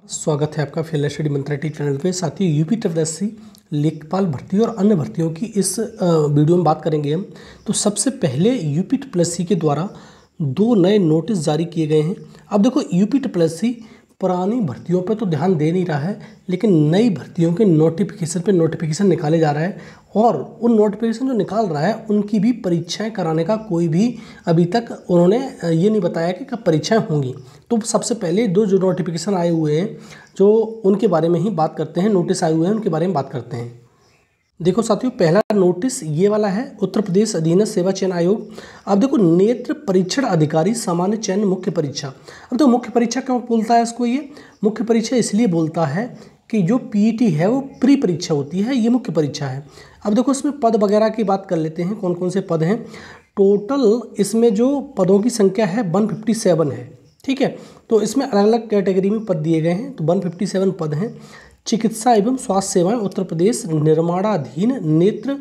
स्वागत है आपका फिलहाल स्टडी मंत्रा टी चैनल पे। साथियों, यूपी ट्रिपलएससी लेखपाल भर्ती और अन्य भर्तियों की इस वीडियो में बात करेंगे हम। तो सबसे पहले यूपी ट्रिपलएससी के द्वारा 2 नए नोटिस जारी किए गए हैं। अब देखो, यूपी ट्रिपलएससी पुरानी भर्तियों पर तो ध्यान दे नहीं रहा है, लेकिन नई भर्तियों के नोटिफिकेशन निकाले जा रहा है और उन नोटिफिकेशन जो निकाल रहा है उनकी भी परीक्षाएं कराने का कोई भी अभी तक उन्होंने ये नहीं बताया कि कब परीक्षाएं होंगी। तो सबसे पहले 2 जो नोटिफिकेशन आए हुए हैं, जो उनके बारे में ही बात करते हैं। नोटिस आए हुए हैं उनके बारे में बात करते हैं। देखो साथियों, पहला नोटिस ये वाला है, उत्तर प्रदेश अधीनस्थ सेवा चयन आयोग। अब देखो, नेत्र परीक्षण अधिकारी सामान्य चयन मुख्य परीक्षा। अब तो मुख्य परीक्षा क्यों बोलता है इसको? ये मुख्य परीक्षा इसलिए बोलता है कि जो पीईटी है वो प्री परीक्षा होती है, ये मुख्य परीक्षा है। अब देखो, इसमें पद वगैरह की बात कर लेते हैं, कौन कौन से पद हैं। टोटल इसमें जो पदों की संख्या है 157 है, ठीक है। तो इसमें अलग अलग कैटेगरी में पद दिए गए हैं, तो 157 पद हैं। चिकित्सा एवं स्वास्थ्य सेवाएं उत्तर प्रदेश निर्माणाधीन नेत्र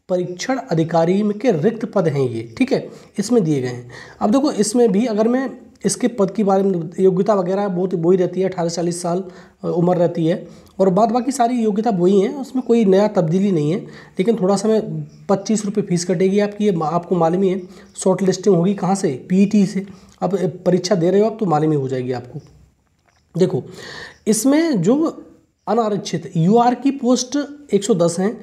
परीक्षण अधिकारी के रिक्त पद हैं ये, ठीक है, इसमें दिए गए हैं। अब देखो, इसमें भी अगर मैं इसके पद के बारे में, योग्यता वगैरह बहुत वही रहती है, 18 से 40 साल उम्र रहती है और बाकी सारी योग्यता वही हैं, उसमें कोई नया तब्दीली नहीं है। लेकिन थोड़ा सा 25 रुपये फीस कटेगी आपकी, ये आपको मालूम ही है। शॉर्ट लिस्टिंग होगी कहाँ से? पीईटी से। अब परीक्षा दे रहे हो आप तो मालूम ही हो जाएगी आपको। देखो, इसमें जो अनारक्षित यूआर की पोस्ट 110 हैं,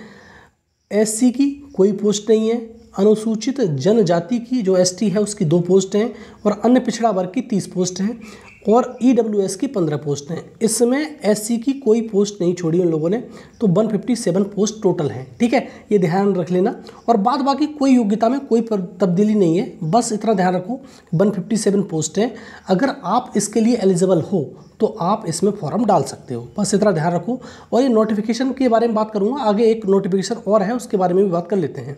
एससी की कोई पोस्ट नहीं है, अनुसूचित जनजाति की जो एसटी है उसकी 2 पोस्ट हैं और अन्य पिछड़ा वर्ग की 30 पोस्ट हैं और ईडब्ल्यूएस की 15 पोस्ट हैं। इसमें एससी की कोई पोस्ट नहीं छोड़ी उन लोगों ने, तो 157 पोस्ट टोटल हैं, ठीक है, ये ध्यान रख लेना। और बाकी कोई योग्यता में कोई तब्दीली नहीं है, बस इतना ध्यान रखो 157 पोस्ट हैं। अगर आप इसके लिए एलिजिबल हो तो आप इसमें फॉर्म डाल सकते हो, बस इतना ध्यान रखो। और ये नोटिफिकेशन के बारे में बात करूँगा आगे, एक नोटिफिकेशन और है उसके बारे में भी बात कर लेते हैं।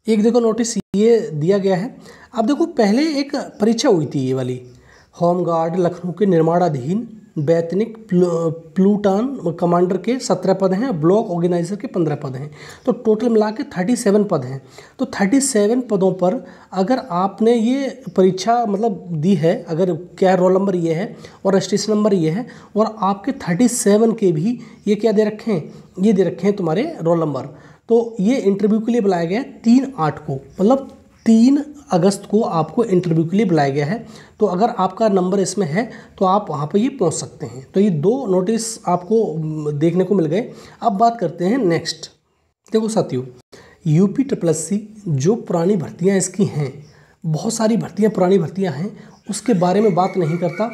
एक देखो, नोटिस ये दिया गया है। अब देखो, पहले एक परीक्षा हुई थी ये वाली, होमगार्ड लखनऊ के निर्माणाधीन वैतनिक प्लूटन कमांडर के 17 पद हैं, ब्लॉक ऑर्गेनाइजर के 15 पद हैं, तो टोटल मिला के 37 पद हैं। तो 37 पदों पर अगर आपने ये परीक्षा मतलब दी है, अगर क्या रोल नंबर ये है और रजिस्ट्रेशन नंबर ये है और आपके 37 के भी ये क्या दे रखे हैं, ये दे रखे हैं तुम्हारे रोल नंबर। तो ये इंटरव्यू के लिए बुलाया गया है 3/8 को, मतलब 3 अगस्त को आपको इंटरव्यू के लिए बुलाया गया है। तो अगर आपका नंबर इसमें है तो आप वहाँ पर ये पहुँच सकते हैं। तो ये 2 नोटिस आपको देखने को मिल गए। अब बात करते हैं नेक्स्ट। देखो साथियों, यूपी ट्रिपलएससी जो पुरानी भर्तियाँ इसकी हैं, बहुत सारी भर्तियाँ पुरानी भर्तियाँ हैं, उसके बारे में बात नहीं करता।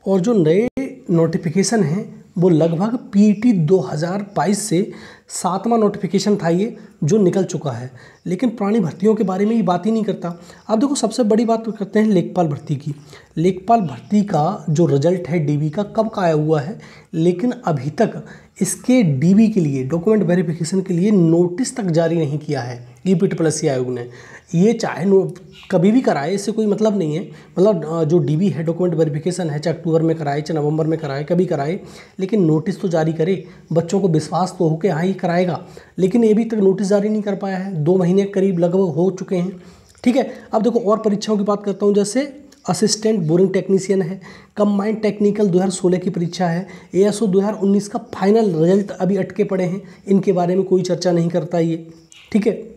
और जो नए नोटिफिकेशन हैं वो लगभग पीईटी 2022 से 7वां नोटिफिकेशन था ये, जो निकल चुका है, लेकिन पुरानी भर्तियों के बारे में ये बात ही नहीं करता। अब देखो, सबसे बड़ी बात तो करते हैं लेखपाल भर्ती की। लेखपाल भर्ती का जो रिजल्ट है डीबी का कब का आया हुआ है, लेकिन अभी तक इसके डीबी के लिए, डॉक्यूमेंट वेरिफिकेशन के लिए नोटिस तक जारी नहीं किया है यूपी ट्रिपलएससी आयोग ने। ये चाहे कभी भी कराए, इससे कोई मतलब नहीं है। मतलब जो डीबी है, डॉक्यूमेंट वेरिफिकेशन है, चाहे अक्टूबर में कराए चाहे नवंबर में कराए, कभी कराए, लेकिन नोटिस तो जारी करे। बच्चों को विश्वास तो हो कि हाँ ये कराएगा, लेकिन ये भी तक नोटिस जारी नहीं कर पाया है। 2 महीने करीब लगभग हो चुके हैं, ठीक है। अब देखो, और परीक्षाओं की बात करता हूँ, जैसे असिस्टेंट बोरिंग टेक्नीशियन है, कंबाइंड टेक्निकल 2016 की परीक्षा है, एएसओ 2019 का फाइनल रिजल्ट अभी अटके पड़े हैं, इनके बारे में कोई चर्चा नहीं करता ये, ठीक है।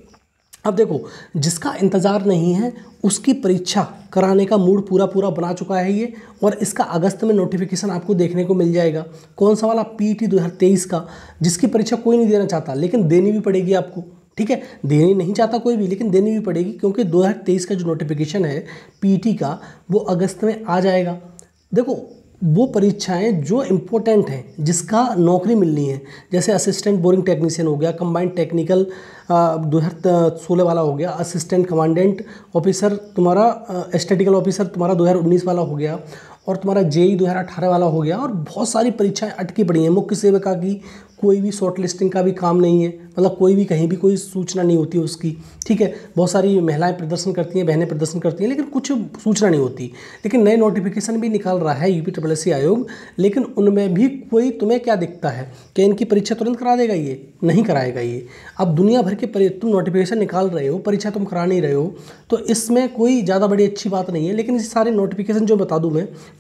अब देखो, जिसका इंतज़ार नहीं है उसकी परीक्षा कराने का मूड पूरा बना चुका है ये, और इसका अगस्त में नोटिफिकेशन आपको देखने को मिल जाएगा। कौन सा वाला? पीईटी 2023 का, जिसकी परीक्षा कोई नहीं देना चाहता, लेकिन देनी भी पड़ेगी आपको, ठीक है। देनी नहीं चाहता कोई भी, लेकिन देनी भी पड़ेगी, क्योंकि 2023 का जो नोटिफिकेशन है पीईटी का, वो अगस्त में आ जाएगा। देखो, वो परीक्षाएं जो इम्पोर्टेंट हैं, जिसका नौकरी मिलनी है, जैसे असिस्टेंट बोरिंग टेक्नीशियन हो गया, कंबाइंड टेक्निकल 2016 वाला हो गया, असिस्टेंट कमांडेंट ऑफिसर तुम्हारा, स्टैटिकल ऑफिसर तुम्हारा 2019 वाला हो गया, और तुम्हारा जेई 2018 वाला हो गया, और बहुत सारी परीक्षाएं अटकी पड़ी हैं। मुख्य सेविका की कोई भी शॉर्ट लिस्टिंग का भी काम नहीं है, मतलब कोई भी कहीं भी कोई सूचना नहीं होती उसकी, ठीक है। बहुत सारी महिलाएं प्रदर्शन करती हैं, बहनें प्रदर्शन करती हैं, लेकिन कुछ सूचना नहीं होती। लेकिन नए नोटिफिकेशन भी निकाल रहा है यूपीएससी आयोग, लेकिन उनमें भी कोई तुम्हें क्या दिखता है कि इनकी परीक्षा तुरंत करा देगा? ये नहीं कराएगा। ये अब दुनिया भर के तुम नोटिफिकेशन निकाल रहे हो, परीक्षा तुम करा नहीं रहे हो, तो इसमें कोई ज़्यादा बड़ी अच्छी बात नहीं है। लेकिन ये सारे नोटिफिकेशन जो बता दूं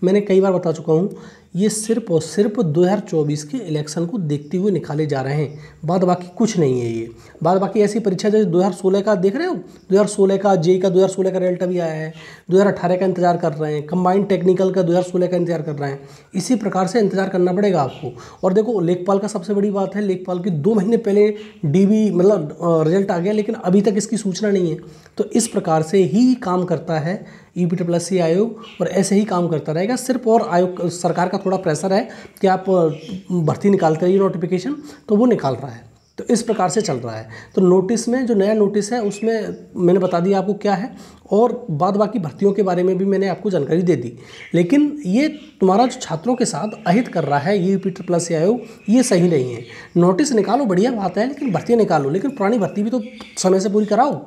मैंने कई बार बता चुका हूँ, ये सिर्फ और सिर्फ 2024 के इलेक्शन को देखते हुए निकाले जा रहे हैं, बाद बाकी कुछ नहीं है। ये बाद बाकी ऐसी परीक्षा जैसे 2016 का देख रहे हो, 2016 का जेईई का 2016 का रिजल्ट अभी आया है, 2018 का इंतजार कर रहे हैं, कंबाइंड टेक्निकल का 2016 का इंतजार कर रहे हैं। इसी प्रकार से इंतजार करना पड़ेगा आपको। और देखो लेखपाल का सबसे बड़ी बात है, लेखपाल की 2 महीने पहले डीबी मतलब रिजल्ट आ गया, लेकिन अभी तक इसकी सूचना नहीं है। तो इस प्रकार से ही काम करता है यूपीएससी आयोग, और ऐसे ही काम करता रहेगा। सिर्फ और आयोग सरकार का थोड़ा प्रेशर है कि आप भर्ती निकालते रहिए नोटिफिकेशन, तो वो निकाल रहा है। तो इस प्रकार से चल रहा है। तो नोटिस में जो नया नोटिस है उसमें मैंने बता दिया आपको क्या है, और बाद बाकी भर्तियों के बारे में भी मैंने आपको जानकारी दे दी। लेकिन ये तुम्हारा जो छात्रों के साथ अहित कर रहा है ये यूपीएससी आयोग, ये सही नहीं है। नोटिस निकालो, बढ़िया बात है, लेकिन भर्तियाँ निकालो, लेकिन पुरानी भर्ती भी तो समय से पूरी कराओ।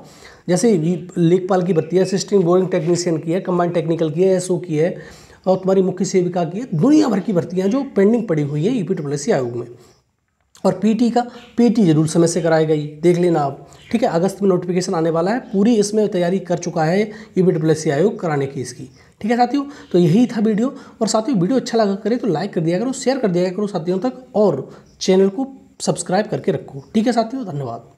जैसे लेखपाल की भर्ती है, असिस्टेंट बोरिंग टेक्नीशियन की है, कंबाइंड टेक्निकल की है, एसओ की है, और तुम्हारी मुख्य सेविका की है। दुनिया भर की भर्तियाँ जो पेंडिंग पड़ी हुई है यूपीएससी आयोग में। और पीटी जरूर समय से कराएगा, ये देख लेना आप, ठीक है। अगस्त में नोटिफिकेशन आने वाला है, पूरी इसमें तैयारी कर चुका है यूपीएससी आयोग कराने की इसकी, ठीक है साथियों। तो यही था वीडियो। और साथियों वीडियो अच्छा लगा करे तो लाइक कर दिया करो, शेयर कर दिया करो साथियों तक, और चैनल को सब्सक्राइब करके रखो, ठीक है साथियों। धन्यवाद।